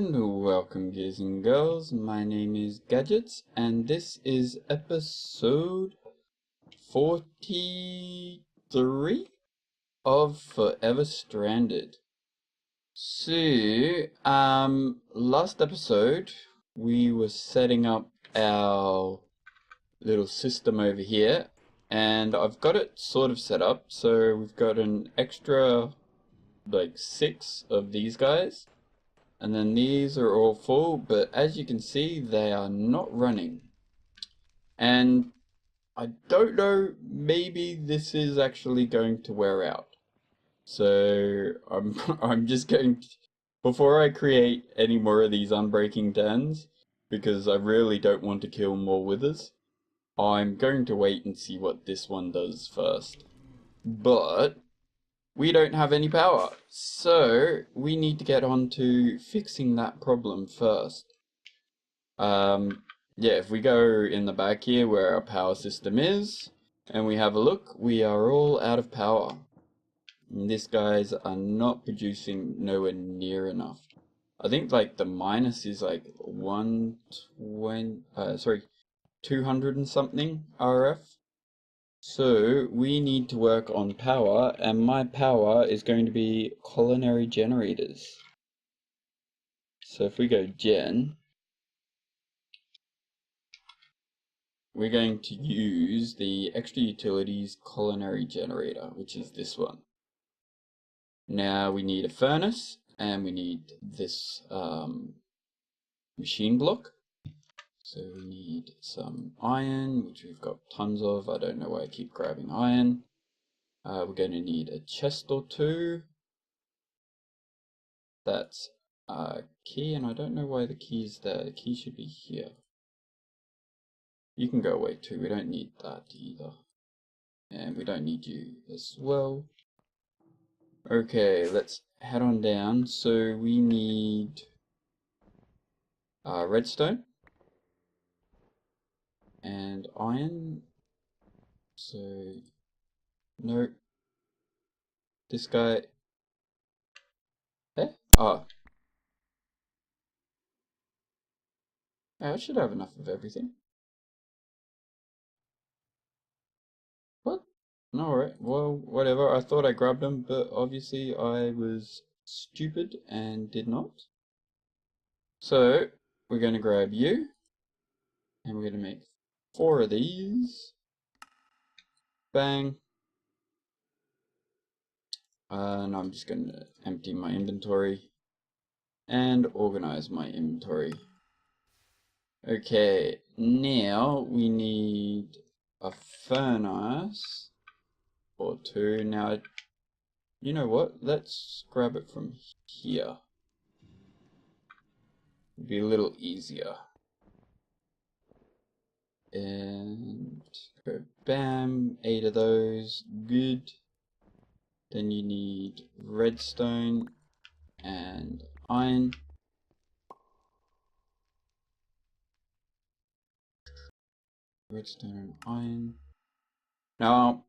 And welcome, guys and girls. My name is Gadgets, and this is episode 43 of Forever Stranded. So, last episode we were setting up our little system over here, and I've got it sort of set up. So we've got an extra like 6 of these guys. And then these are all full, but as you can see, they are not running. And I don't know, maybe this is actually going to wear out. So I'm just going to, before I create any more of these unbreaking dens, because I really don't want to kill more withers, I'm going to wait and see what this one does first. But we don't have any power, so we need to get on to fixing that problem first. Yeah, if we go in the back here where our power system is, and we have a look, we are all out of power. And these guys are not producing nowhere near enough. I think like the minus is like 200 and something RF. So we need to work on power, and my power is going to be culinary generators. So if we go gen, we're going to use the extra utilities culinary generator, which is this one. Now we need a furnace, and we need this machine block. So we need some iron, which we've got tons of. I don't know why I keep grabbing iron. We're going to need a chest or two. That's key, and I don't know why the key is there. The key should be here. You can go away too. We don't need that either. And we don't need you as well. Okay, let's head on down. So we need redstone and iron. So no, this guy. Eh? Oh. I should have enough of everything. What? Alright, well, whatever. I thought I grabbed them, but obviously I was stupid and did not. So, we're going to grab you, and we're going to make 4 of these. Bang. And I'm just going to empty my inventory and organize my inventory. Okay, now we need a furnace or 2. Now, you know what? Let's grab it from here. It'd be a little easier. And go bam, 8 of those, good. Then you need redstone and iron. Redstone and iron. Now,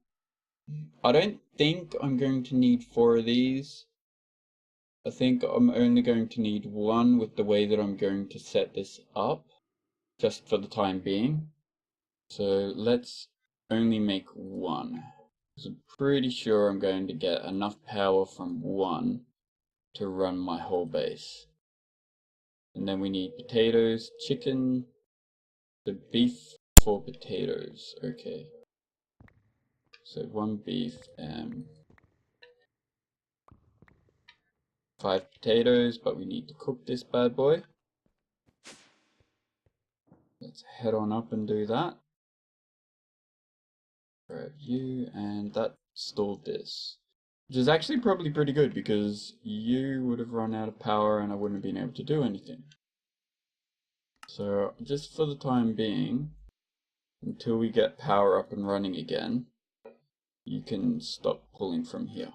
I don't think I'm going to need 4 of these. I think I'm only going to need 1 with the way that I'm going to set this up, just for the time being. So let's only make 1. So I'm pretty sure I'm going to get enough power from 1 to run my whole base. And then we need potatoes, chicken, the beef for potatoes. Okay. So 1 beef and 5 potatoes, but we need to cook this bad boy. Let's head on up and do that. Grab you, and that stalled this. Which is actually probably pretty good, because you would have run out of power and I wouldn't have been able to do anything. So just for the time being, until we get power up and running again, you can stop pulling from here.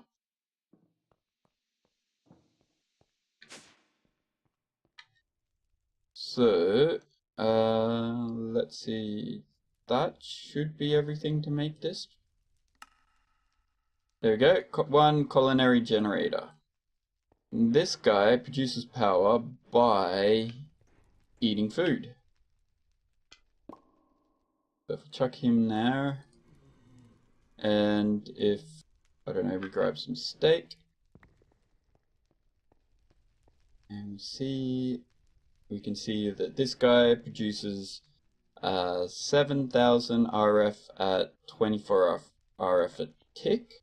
So, let's see, that should be everything to make this. There we go, 1 culinary generator. this guy produces power by eating food. So if I chuck him there, and if, I don't know, we grab some steak, and we can see that this guy produces 7,000 RF at 24 RF a tick,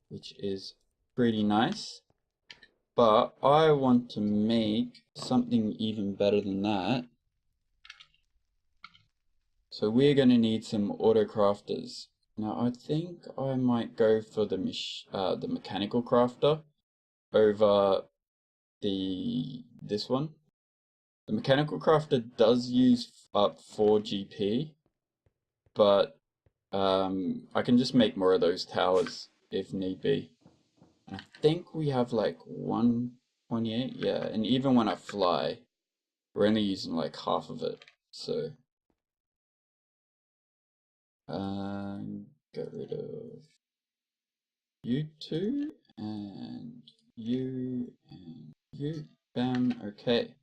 which is pretty nice. But I want to make something even better than that. So we're going to need some auto crafters. Now I think I might go for the mechanical crafter over this one. The mechanical crafter does use up 4 GP, but I can just make more of those towers if need be. I think we have like 128, yeah, and even when I fly, we're only using like half of it, so get rid of you two, and you, bam, okay.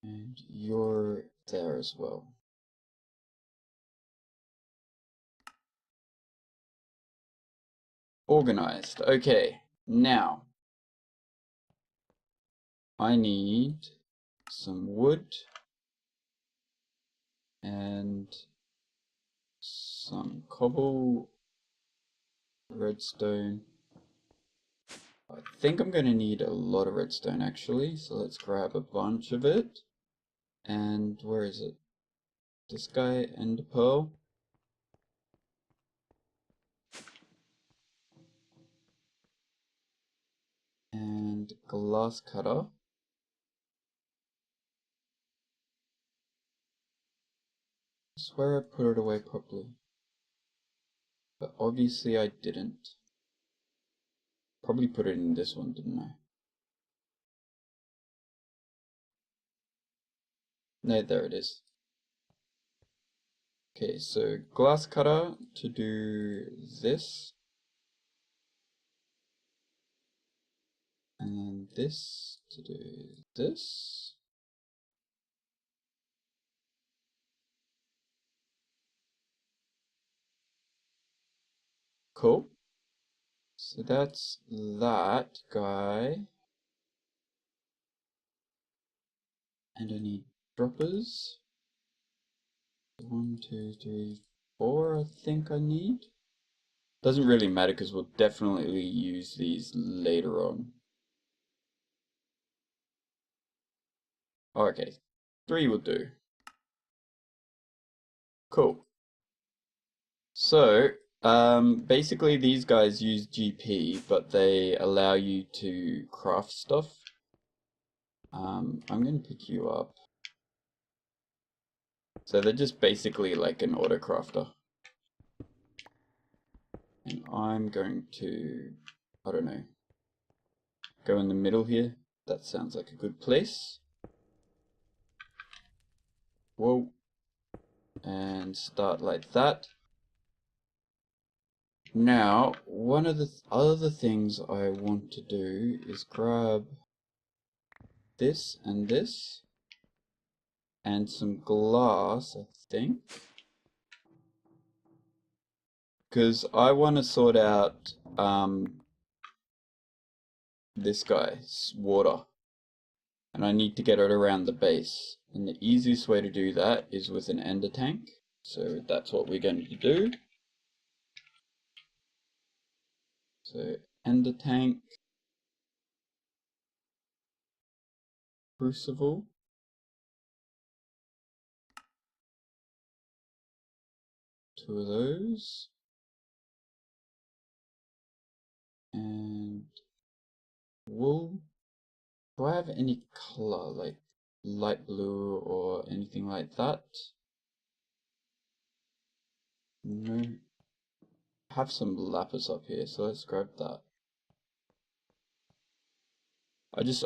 And you're there as well. Organized, okay, now I need some wood and some cobble, redstone. I think I'm going to need a lot of redstone actually, so let's grab a bunch of it. And where is it? This guy, ender pearl. And glass cutter. I swear I put it away properly, but obviously I didn't. Probably put it in this one, didn't I? No, there it is. Okay, so glass cutter to do this. And then this to do this. Cool. So that's that guy. And I need droppers. 1, 2, 3, 4 I think I need. Doesn't really matter because we'll definitely use these later on. Okay, 3 will do. Cool. So, basically these guys use GP, but they allow you to craft stuff. I'm going to pick you up. So they're just basically like an auto crafter. And I'm going to, I don't know, go in the middle here. That sounds like a good place. Whoa. And start like that. Now, one of the other things I want to do is grab this and some glass, I think, because I want to sort out this guy's water, and I need to get it around the base, and the easiest way to do that is with an ender tank, so that's what we're going to do. So ender tank, crucible, two of those, and wool. Do I have any color like light blue or anything like that? No. I have some lapis up here, so let's grab that.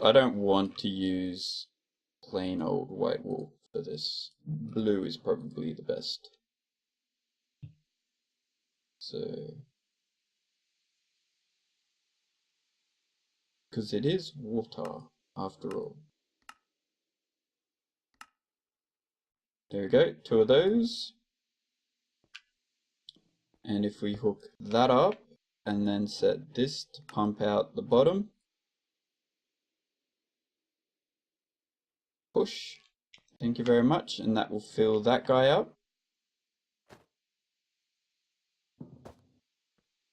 I don't want to use plain old white wool for this. Blue is probably the best. So because it is water after all. There we go, 2 of those. And if we hook that up and then set this to pump out the bottom, push, thank you very much, and that will fill that guy up.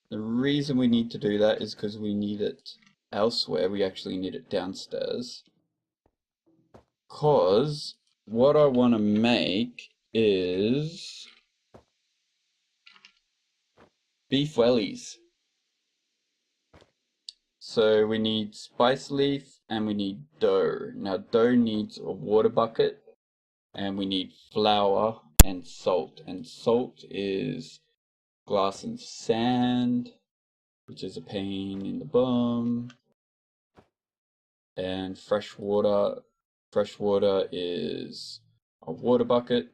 The reason we need to do that is because we need it elsewhere. We actually need it downstairs. Because what I want to make is beef wellies. So we need spice leaf and we need dough. Now dough needs a water bucket, and we need flour and salt. And salt is glass and sand, which is a pain in the bum. And fresh water is a water bucket.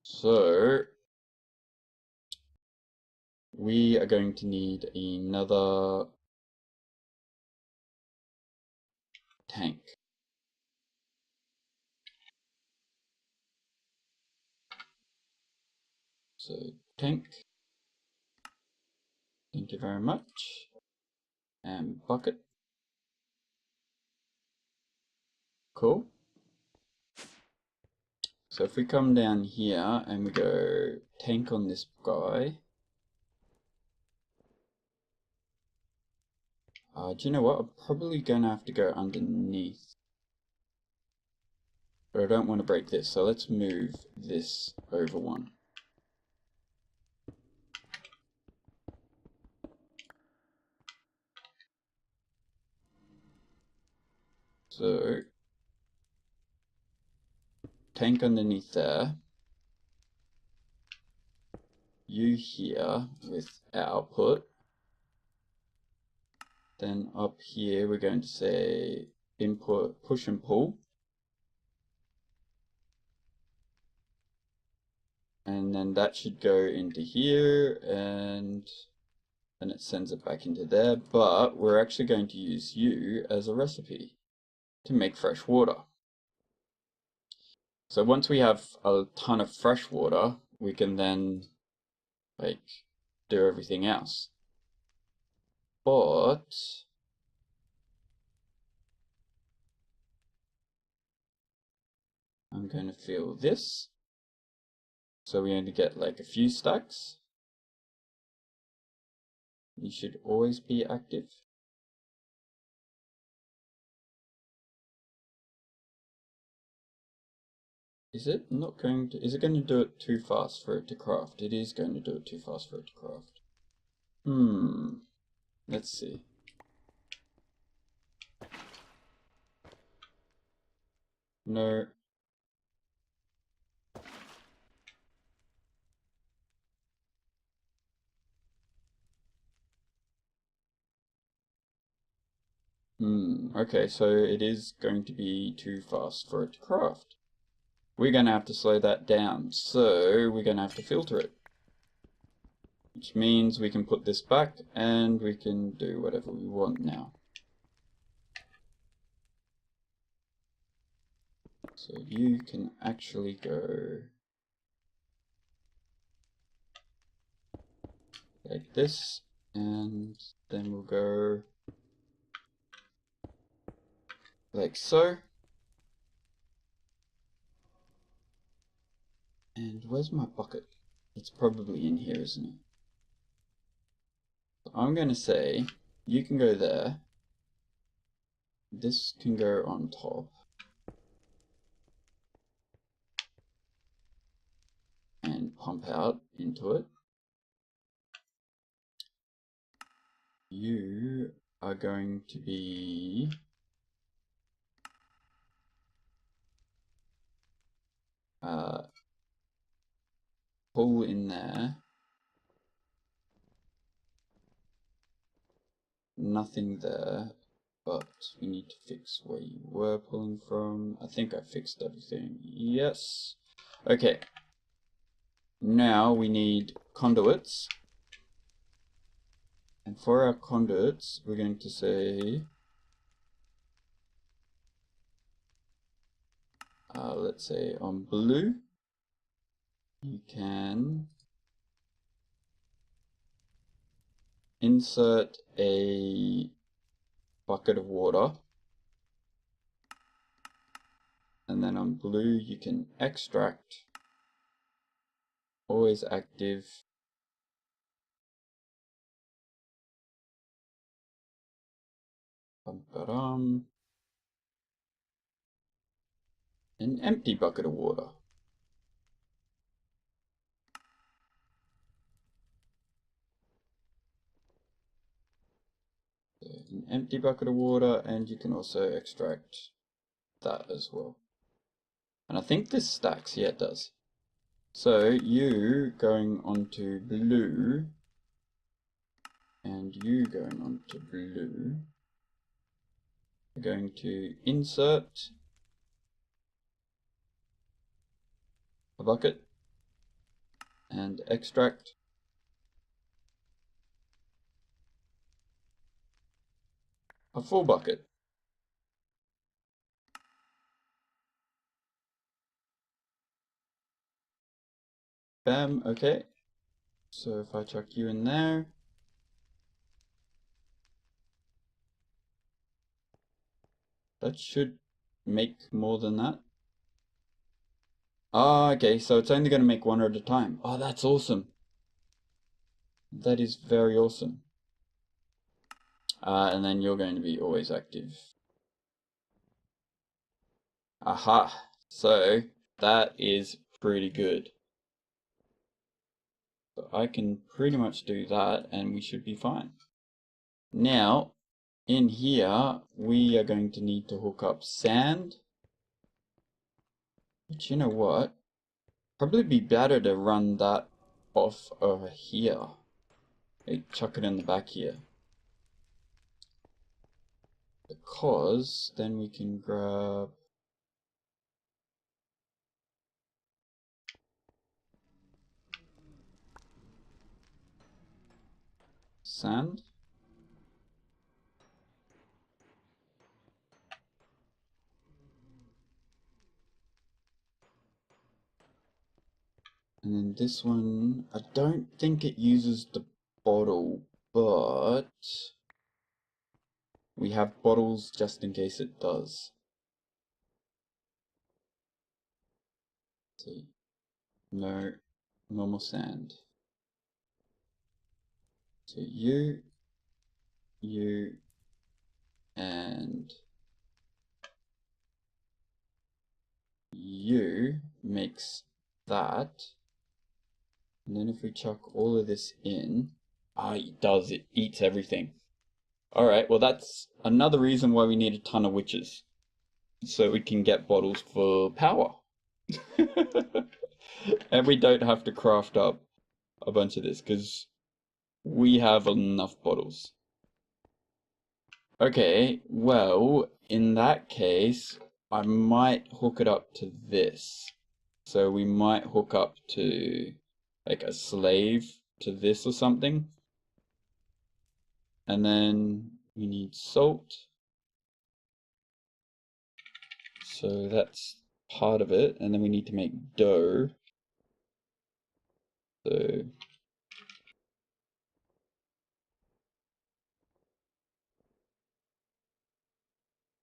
So we are going to need another tank. So tank, thank you very much, and bucket. Cool. So if we come down here and we go tank on this guy, do you know what? I'm probably gonna have to go underneath, but I don't want to break this, so let's move this over one. So tank underneath there, you here with output, then up here we're going to say input push and pull, and then that should go into here, and then it sends it back into there. But we're actually going to use you as a recipe to make fresh water. So once we have a ton of fresh water, we can then like do everything else. But I'm going to fill this, so we only get like a few stacks. You should always be active. Is it not going to, is it going to do it too fast for it to craft? It is going to do it too fast for it to craft. Let's see. No. Okay, so it is going to be too fast for it to craft. We're going to have to slow that down, so we're going to have to filter it. Which means we can put this back and we can do whatever we want now. So you can actually go like this, and then we'll go like so. And where's my bucket? It's probably in here, isn't it? So I'm going to say you can go there. This can go on top. And pump out into it. You are going to be pull in there. Nothing there, but we need to fix where you were pulling from. I think I fixed everything. Yes. Okay. Now we need conduits. And for our conduits, we're going to say, let's say on blue, you can insert a bucket of water, and then on blue you can extract, always active, an empty bucket of water. So an empty bucket of water, and you can also extract that as well. And I think this stacks, yeah it does. So you going onto blue, and you going onto blue, are going to insert a bucket and extract a full bucket. Bam, okay. So if I chuck you in there, that should make more than that. Ah, okay, so it's only going to make one at a time. Oh, that's awesome. That is very awesome. And then you're going to be always active. Aha, so that is pretty good. So I can pretty much do that and we should be fine. Now, in here, we are going to need to hook up sand. But you know what? Probably be better to run that off over here. Hey, chuck it in the back here. Because then we can grab sand. And then this one, I don't think it uses the bottle, but we have bottles just in case it does. Let's see. No, normal sand. So you, and you makes that. And then if we chuck all of this in, it does, it eats everything. Alright, well that's another reason why we need a ton of witches. So we can get bottles for power. And we don't have to craft up a bunch of this, because we have enough bottles. Okay, well, in that case, I might hook it up to this. So we might hook up to like a slave to this or something. And then we need salt. So that's part of it. And then we need to make dough. So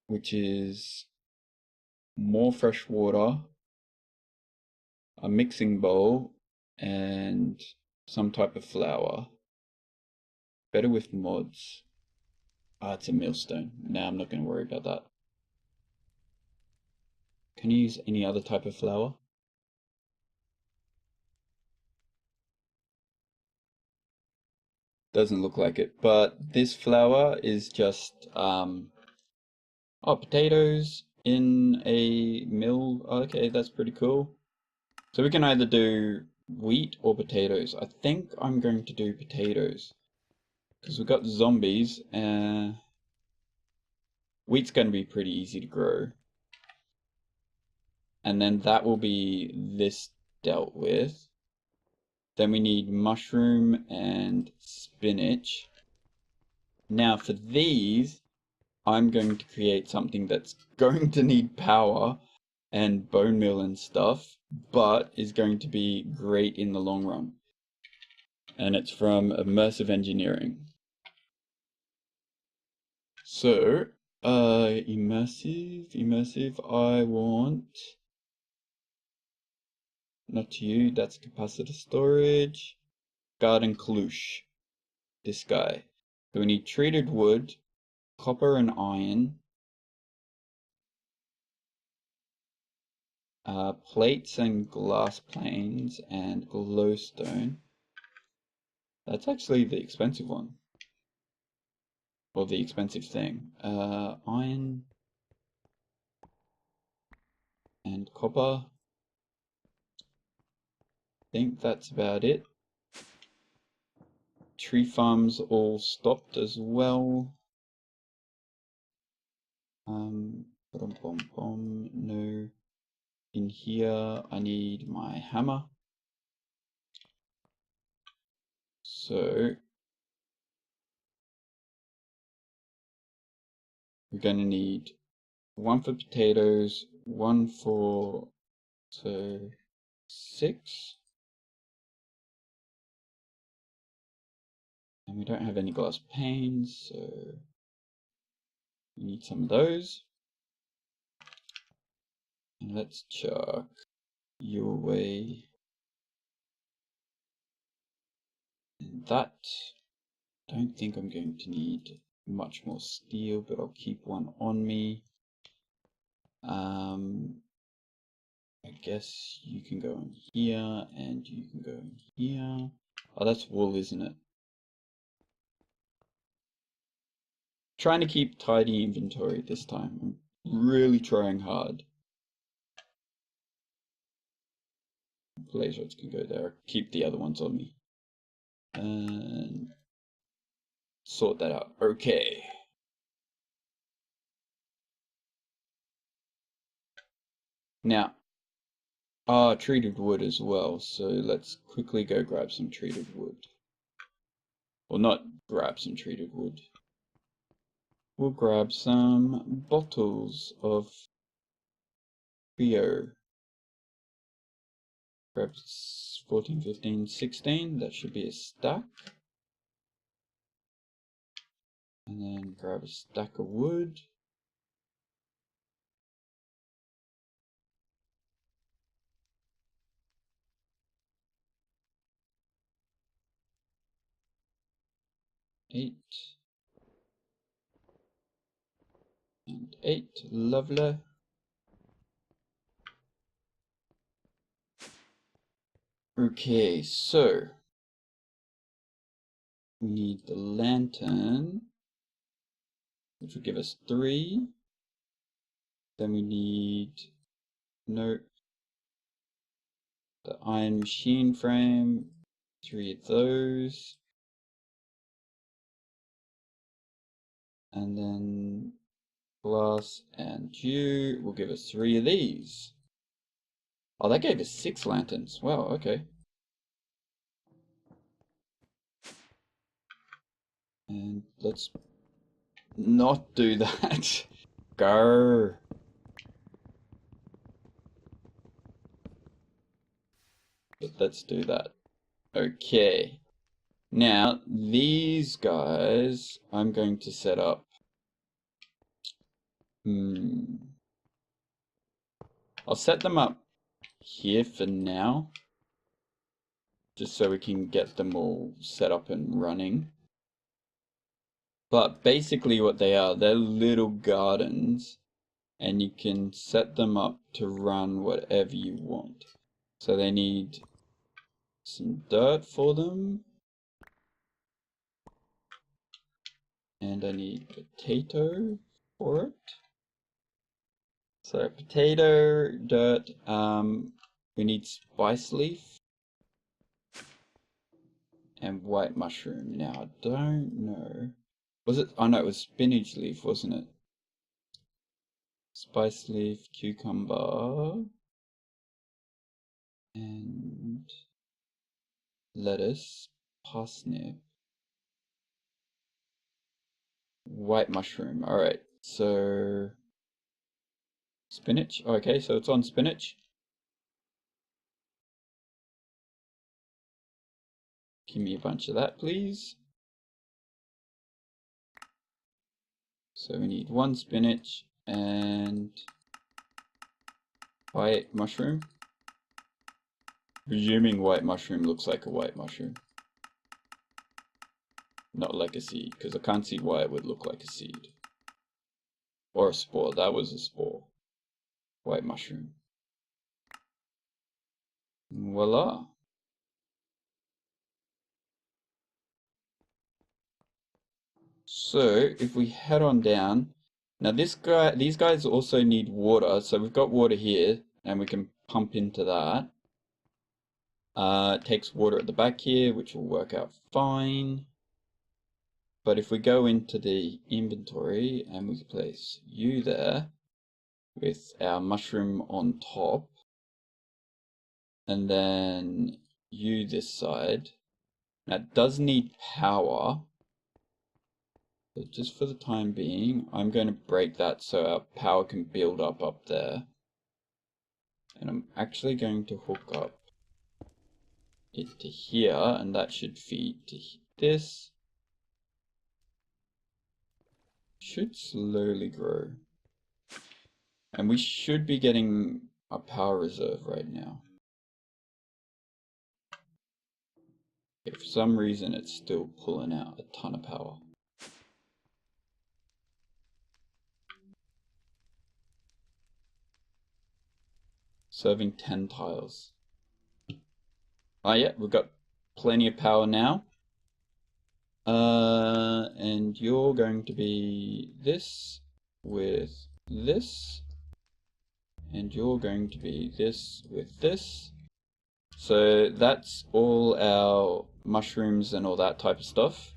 which is more fresh water, a mixing bowl, and some type of flour. Better with mods. It's a millstone. Nah, I'm not going to worry about that. Can you use any other type of flour? Doesn't look like it, but this flour is just potatoes in a mill. Okay, that's pretty cool. So we can either do wheat or potatoes. I think I'm going to do potatoes because we've got zombies. Wheat's going to be pretty easy to grow, and then that will be this dealt with. Then we need mushroom and spinach. Now for these, I'm going to create something that's going to need power and bone meal and stuff, but is going to be great in the long run. And it's from Immersive Engineering. So, immersive, I want, not you, that's capacitor storage, garden cluche, this guy. So we need treated wood, copper and iron, plates and glass planes, and glowstone. That's actually the expensive one. Or the expensive thing. Iron and copper. I think that's about it. Tree farms all stopped as well. No. In here, I need my hammer. So we're going to need one for potatoes, one for, so 6. And we don't have any glass panes, so we need some of those. And let's chuck you away. And that. Don't think I'm going to need much more steel, but I'll keep one on me. I guess you can go in here, and you can go in here. Oh, that's wool, isn't it? Trying to keep tidy inventory this time. I'm really trying hard. Blaze rods can go there. Keep the other ones on me. And sort that out. Okay. Now, treated wood as well. So let's quickly go grab some treated wood. Well, not grab some treated wood. We'll grab some bottles of Bio. Grab 14, 15, 16. That should be a stack. And then grab a stack of wood. Eight. And 8. Lovely. Okay, so we need the lantern, which will give us 3. Then we need, nope, the iron machine frame, 3 of those. And then glass and dew will give us 3 of these. Oh, that gave us 6 lanterns. Wow, okay. And let's not do that. Go. But let's do that. Okay. Now, these guys, I'm going to set up. I'll set them up here for now. Just so we can get them all set up and running. But basically what they are, they're little gardens. And you can set them up to run whatever you want. So they need some dirt for them. And I need potato for it. So potato, dirt, we need spice leaf. And white mushroom. Now I don't know. Was it? Oh no, it was spinach leaf, wasn't it? Spice leaf, cucumber, and lettuce, parsnip. white mushroom. Alright, so spinach. Okay, so it's on spinach. Give me a bunch of that, please. So we need 1 spinach and white mushroom. Presuming white mushroom looks like a white mushroom. Not like a seed, because I can't see why it would look like a seed. Or a spore. That was a spore. White mushroom. Voila. So if we head on down, now these guys also need water, so we've got water here, and we can pump into that. It takes water at the back here, which will work out fine. But if we go into the inventory and we place you there with our mushroom on top, and then you this side, now it does need power. But just for the time being, I'm going to break that so our power can build up there. And I'm actually going to hook up it to here, and that should feed to this. Should slowly grow. And we should be getting a power reserve right now. Okay, for some reason it's still pulling out a ton of power. Serving 10 tiles. Oh yeah, we've got plenty of power now. And you're going to be this with this. And you're going to be this with this. So that's all our mushrooms and all that type of stuff.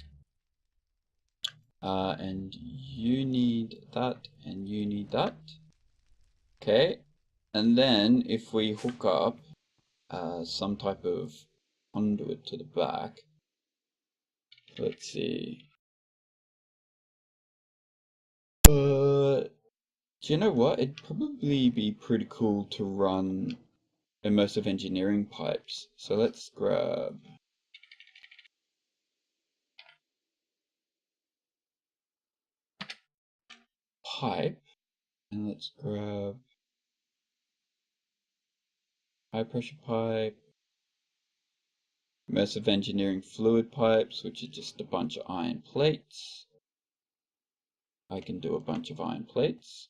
And you need that and you need that. Okay. And then if we hook up some type of conduit to the back, let's see. Do you know what? It'd probably be pretty cool to run immersive engineering pipes. So let's grab pipe and let's grab high pressure pipe, immersive engineering fluid pipes, which are just a bunch of iron plates. I can do a bunch of iron plates.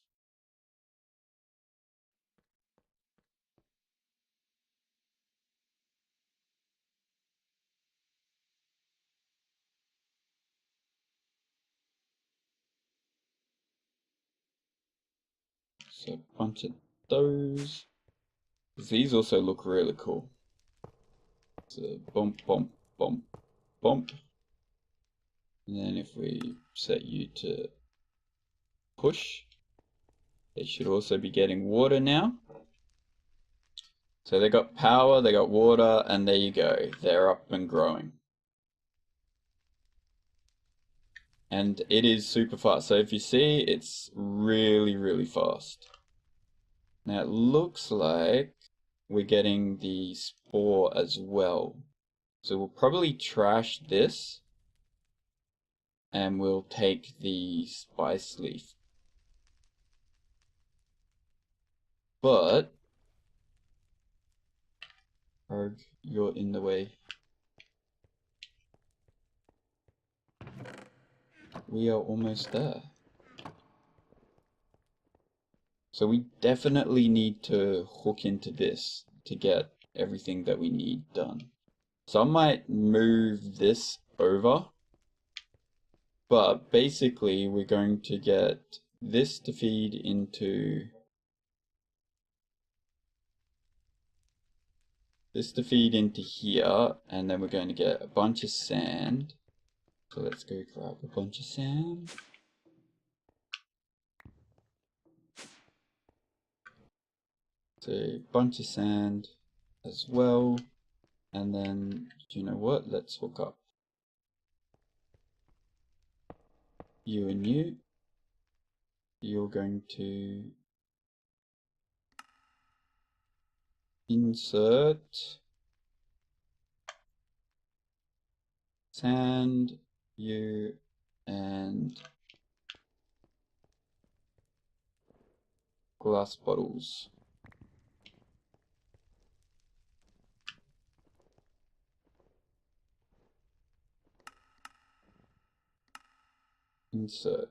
So a bunch of those. These also look really cool. So bump, bump, bump, bump. And then if we set you to push, they should also be getting water now. So they got power, they got water, and there you go. They're up and growing. And it is super fast. So if you see, it's really, really fast. Now it looks like we're getting the spore as well. So we'll probably trash this. And we'll take the spice leaf. But Arg, you're in the way. We are almost there. So we definitely need to hook into this to get everything that we need done. So I might move this over. But basically we're going to get this to feed into here, and then we're going to get a bunch of sand. So let's go grab a bunch of sand. So a bunch of sand as well. And then, do you know what? Let's hook up. you and you. You're going to insert sand, you, and glass bottles. Insert,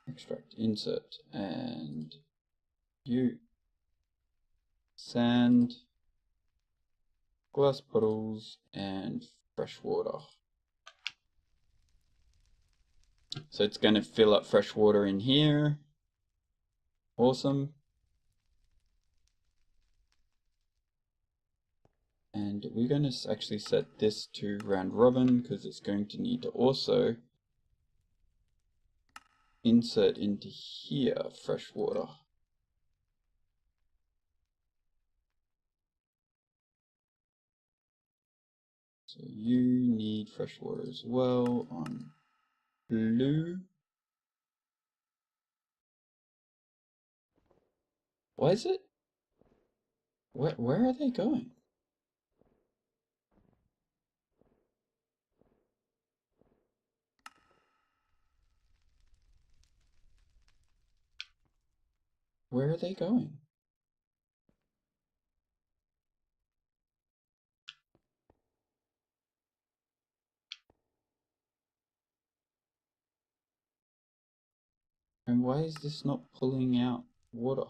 extract, insert, and you, sand, glass bottles, and fresh water. So it's going to fill up fresh water in here. Awesome. And we're going to actually set this to round robin because it's going to need to also insert into here fresh water. So you need fresh water as well on blue. Why is it? Where are they going? Where are they going? And why is this not pulling out water?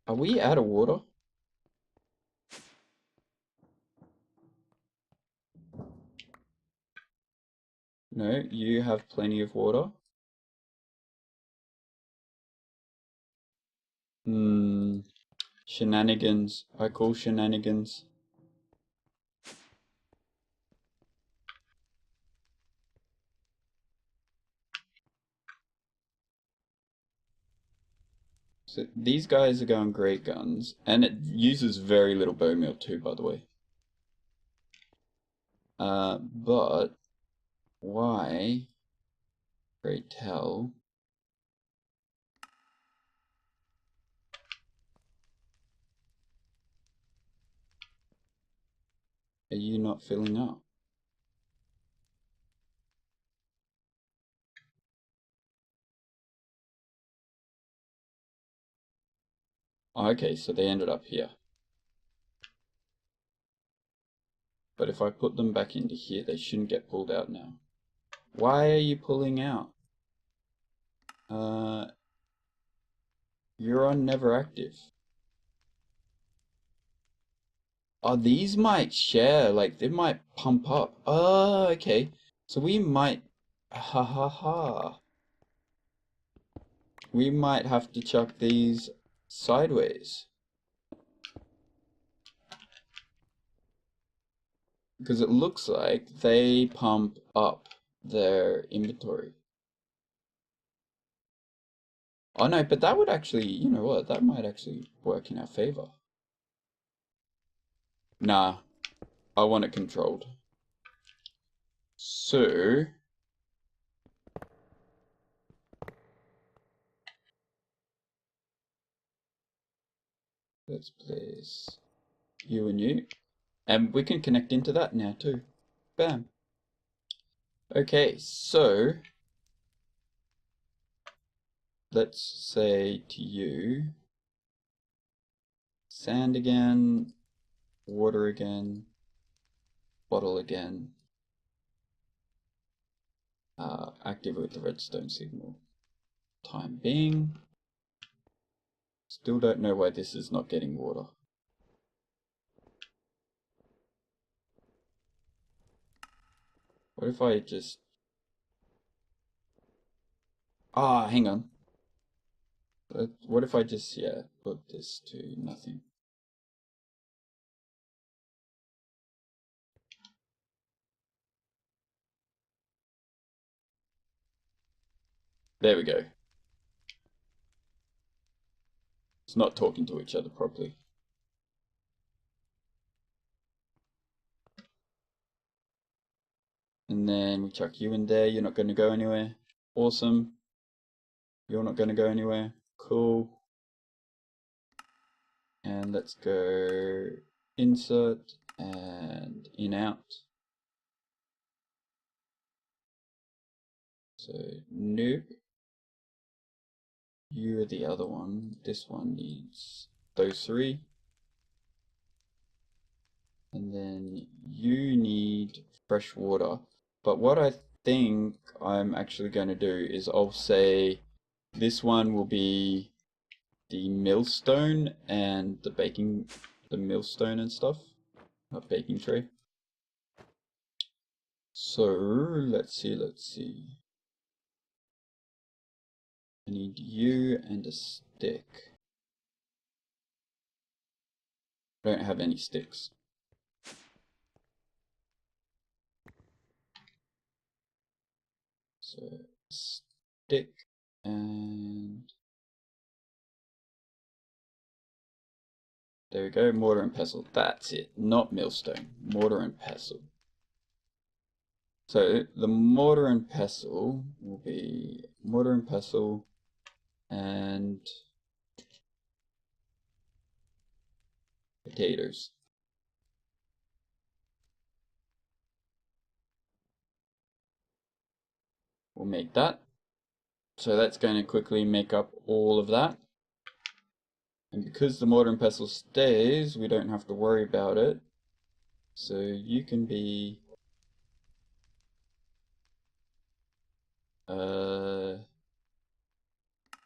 Are we out of water? No, you have plenty of water. Shenanigans. I call shenanigans. So these guys are going great guns, and it uses very little bone meal too, by the way. But why, pray tell, are you not filling up? Okay, so they ended up here. But if I put them back into here, they shouldn't get pulled out now. Why are you pulling out? You're on never active. Oh, these might share, like they might pump up. Oh, okay. So we might, ha ha ha. We might have to chuck these sideways. Because it looks like they pump up their inventory. Oh no, but that would actually, you know what, that might actually work in our favor. Nah, I want it controlled. So, let's place you and you. And we can connect into that now too. Bam. Okay, so let's say to you, sand again, water again, bottle again, activate the redstone signal. Time being, still don't know why this is not getting water. What if I just, hang on. What if I just, yeah, put this to nothing? There we go. It's not talking to each other properly. And then we chuck you in there. You're not going to go anywhere. Awesome. You're not going to go anywhere. Cool. And let's go insert and in out. So nope. You are the other one. This one needs those three. And then you need fresh water. But what I think I'm actually going to do is I'll say this one will be the millstone and the millstone and stuff. Not baking tray. So let's see. I need you and a stick. I don't have any sticks. So stick and there we go, mortar and pestle. That's it, not millstone, mortar and pestle. So the mortar and pestle will be mortar and pestle and potatoes. We'll make that. So that's going to quickly make up all of that. And because the mortar and pestle stays, we don't have to worry about it. So you can be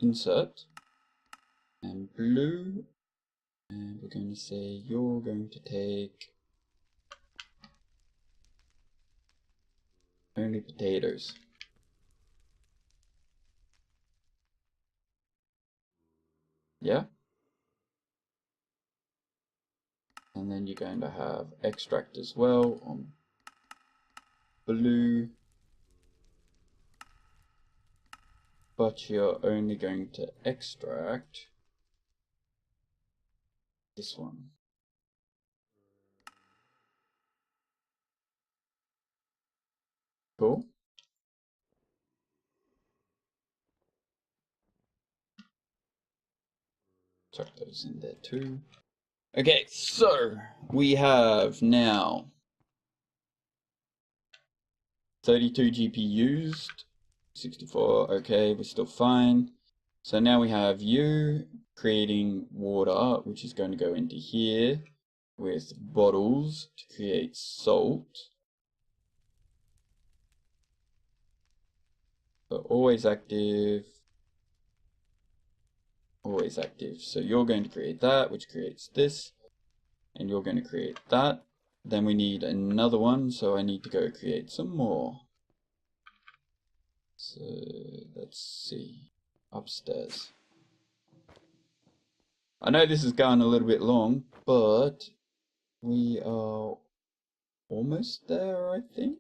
insert and blue, and we're going to say you're going to take only potatoes. Yeah? And then you're going to have extract as well on blue, but you're only going to extract this one. Cool. Chuck those in there too. Okay, so we have now 32 GP used, 64, okay, we're still fine. So now we have you creating water, which is going to go into here with bottles to create salt. So always active. So you're going to create that, which creates this, and you're going to create that. Then we need another one, so I need to go create some more. So let's see, upstairs. I know this is going a little bit long, but we are almost there, I think.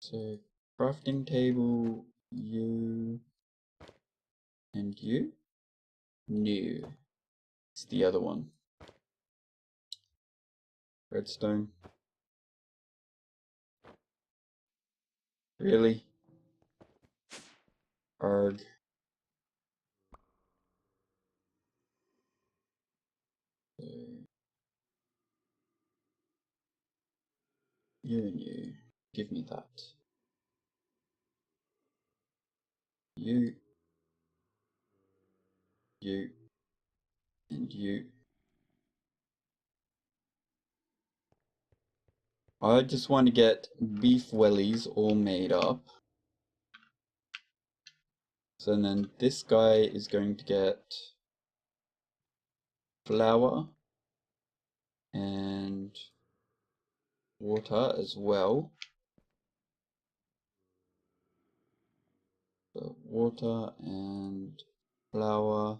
So crafting table, you and you. New. It's the other one. Redstone. Really? Arg. You and you. Give me that. You. You. And you. I just want to get beef wellies all made up. So then this guy is going to get flour and water as well. So water and flour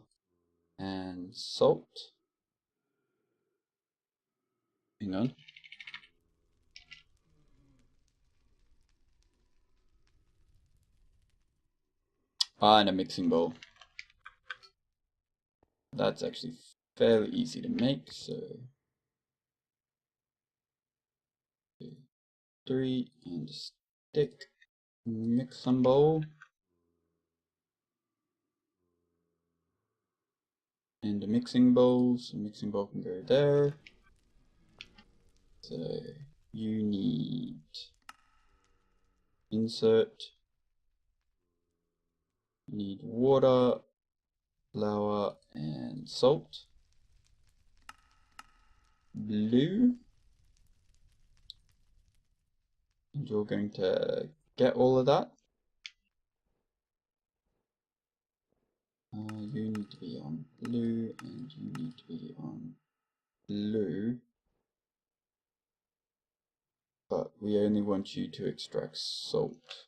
and salt. Hang on. And a mixing bowl. That's actually fairly easy to make, so 2, 3, and a stick. Mix some bowl. And a mixing bowl, so mixing bowl can go there. So you need insert, you need water, flour, and salt. Blue. And you're going to get all of that. You need to be on blue, and you need to be on blue. But we only want you to extract salt.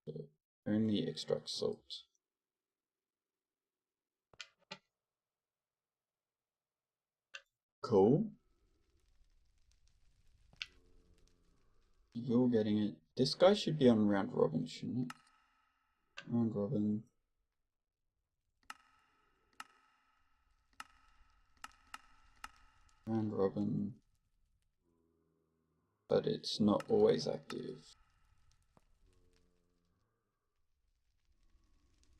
So only extract salt. Cool. You're getting it. This guy should be on round robin, shouldn't it? Round robin. Round robin. But it's not always active.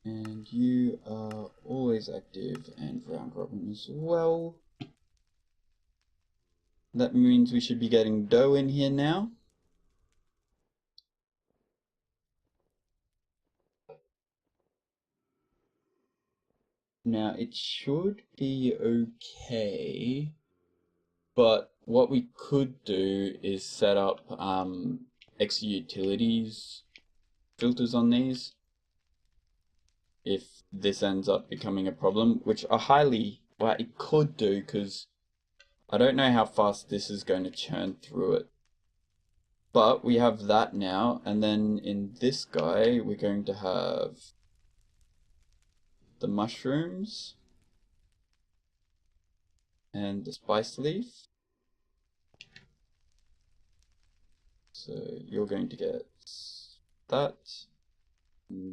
And you are always active and round robin as well. That means we should be getting dough in here now. Now it should be okay, but what we could do is set up extra utilities filters on these if this ends up becoming a problem, which I highly, well, it could do, because I don't know how fast this is going to churn through it. But we have that now, and then in this guy we're going to have the mushrooms and the spice leaf. So you're going to get that,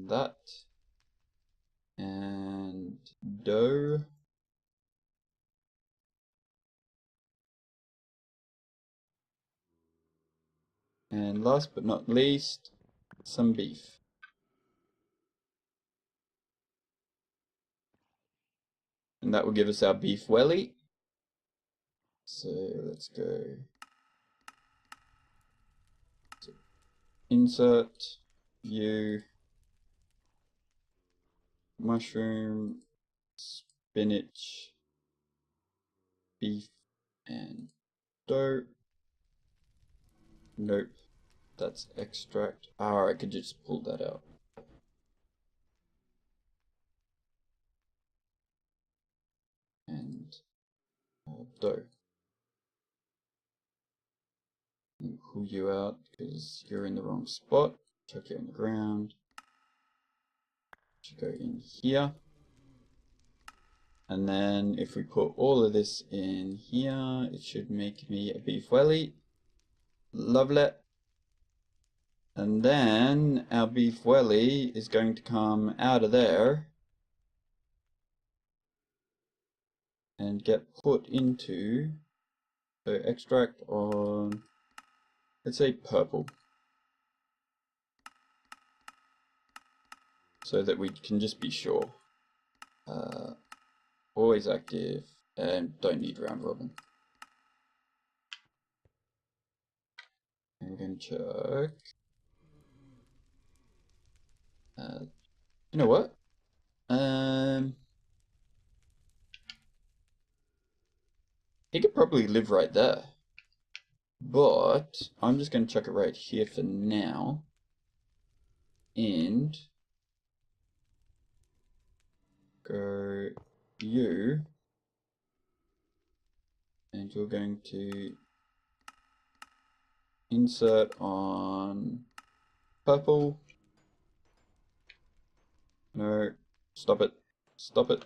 that, and dough. And last but not least, some beef. And that will give us our beef welly. So let's go to insert, view, mushroom, spinach, beef, and dough. Nope, that's extract. Ah, I could just pull that out. And dough. And pull you out because you're in the wrong spot. Chuck you on the ground. Should go in here. And then if we put all of this in here, it should make me a beef welly. Lovely. And then our beef welly is going to come out of there and get put into, so extract on, let's say purple, so that we can just be sure. Always active and don't need round robin. And we're going to check. You know what? He could probably live right there. But I'm just going to chuck it right here for now. And go you. And you're going to insert on purple. No, stop it. Stop it.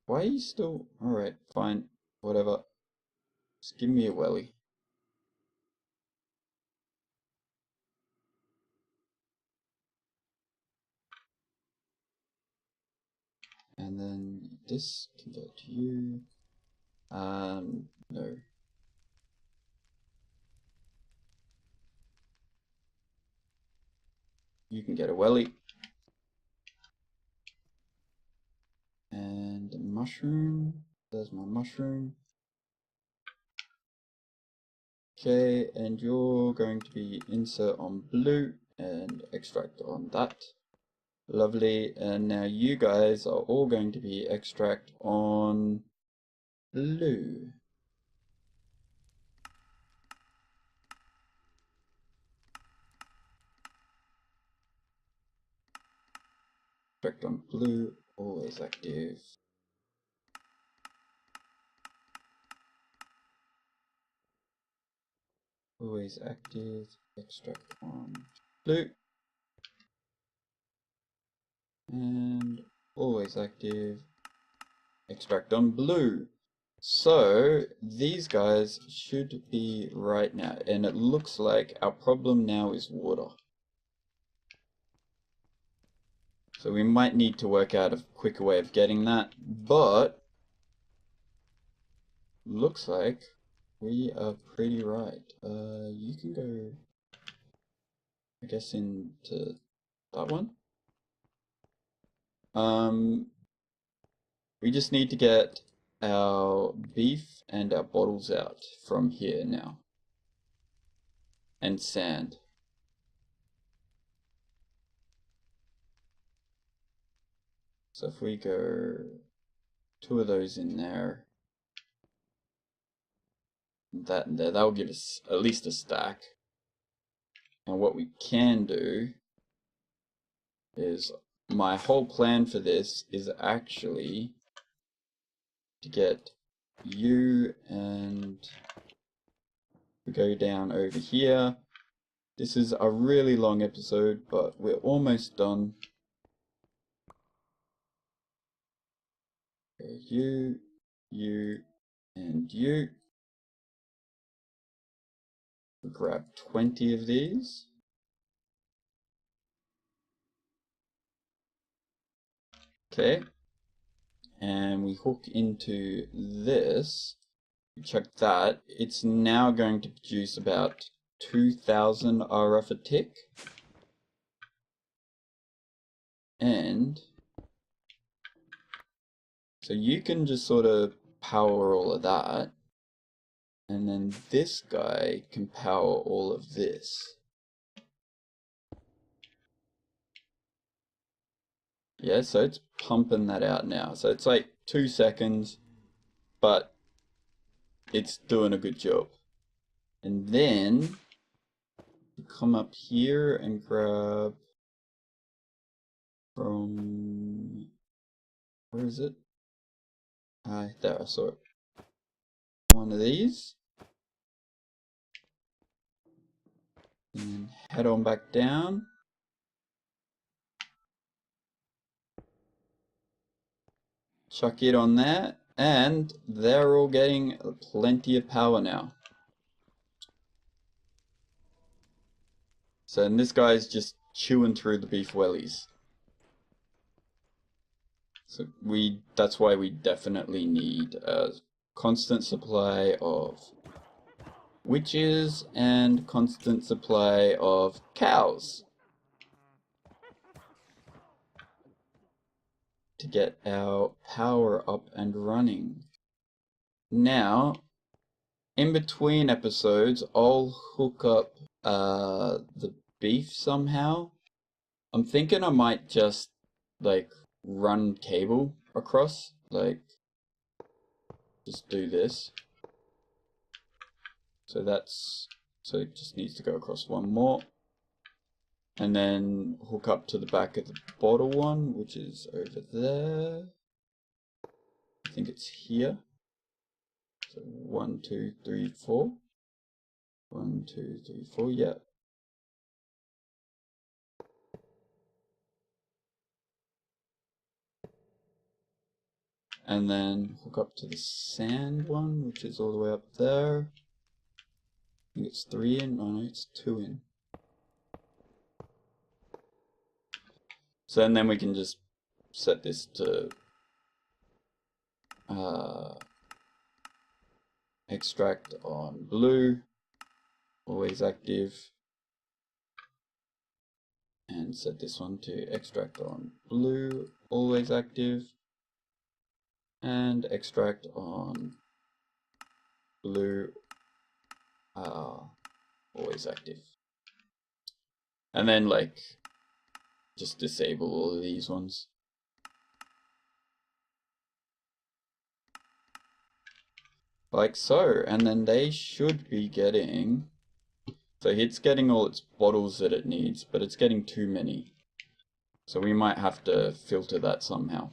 Why are you still... Alright, fine. Whatever. Just give me a welly. this, convert to you. No. You can get a welly. And a mushroom. There's my mushroom. Okay, and you're going to be insert on blue and extract on that. Lovely, and now you guys are all going to be extract on blue. Extract on blue, always active. Always active, extract on blue. And always active, extract on blue. So these guys should be right now, and it looks like our problem now is water. So we might need to work out a quicker way of getting that, but looks like we are pretty right. You can go, I guess, into that one. We just need to get our beef and our bottles out from here now. And sand. So if we go 2 of those in there, that and there, that'll give us at least a stack. And what we can do is, my whole plan for this is actually to get you, and we go down over here. This is a really long episode, but we're almost done. You, and you. Grab 20 of these. Okay. And we hook into this. Check that. It's now going to produce about 2,000 RF a tick. And so you can just sort of power all of that. And then this guy can power all of this. Yeah, so it's pumping that out now. So it's like 2 seconds, but it's doing a good job. And then come up here and grab from, where is it? There, I saw it. One of these. And then head on back down. Chuck it on there. And they're all getting plenty of power now. So, and this guy's just chewing through the beef wellies. So that's why we definitely need a constant supply of witches and constant supply of cows to get our power up and running. Now, in between episodes, I'll hook up the beef somehow. I'm thinking I might just like run cable across, like just do this. So it just needs to go across one more. And then hook up to the back of the bottle one, which is over there. I think it's here. So 1, 2, 3, 4. 1, 2, 3, 4, yeah. And then hook up to the sand one, which is all the way up there. I think it's 3 in, oh no, it's 2 in. So and then we can just set this to extract on blue, always active, and set this one to extract on blue, always active, and extract on blue, always active. And then like just disable all of these ones. Like so, and then they should be getting, so it's getting all its bottles that it needs, but it's getting too many. So we might have to filter that somehow.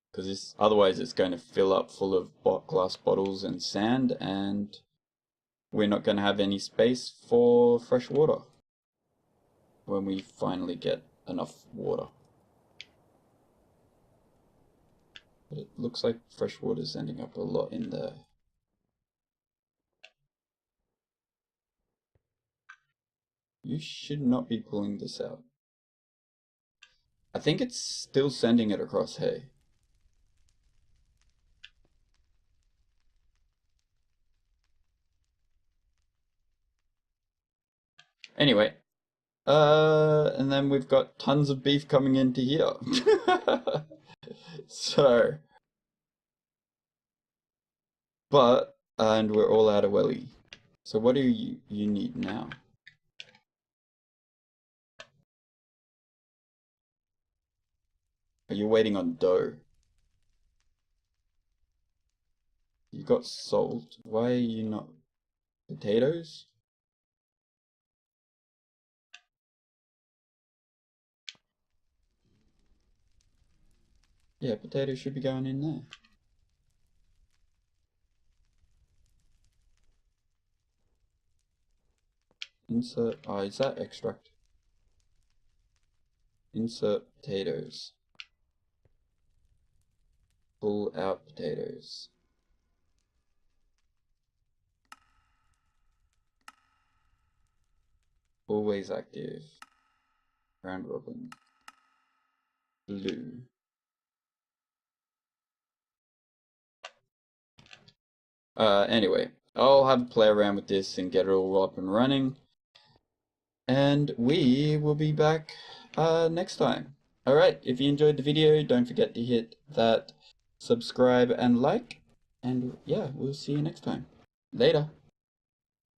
Because otherwise it's going to fill up full of glass bottles and sand, and we're not going to have any space for fresh water when we finally get enough water. But it looks like fresh water is ending up a lot in there. You should not be pulling this out. I think it's still sending it across, hey. Anyway, and then we've got tons of beef coming into here. So, and we're all out of welly. So what do you need now? Are you waiting on dough? You got salt. Why are you not? Potatoes? Yeah, potatoes should be going in there. Insert, is that extract? Insert potatoes. Pull out potatoes. Always active. Round robin. Blue. Anyway, I'll have a play around with this and get it all up and running. And we will be back next time. Alright, if you enjoyed the video, don't forget to hit that subscribe and like. And yeah, we'll see you next time. Later.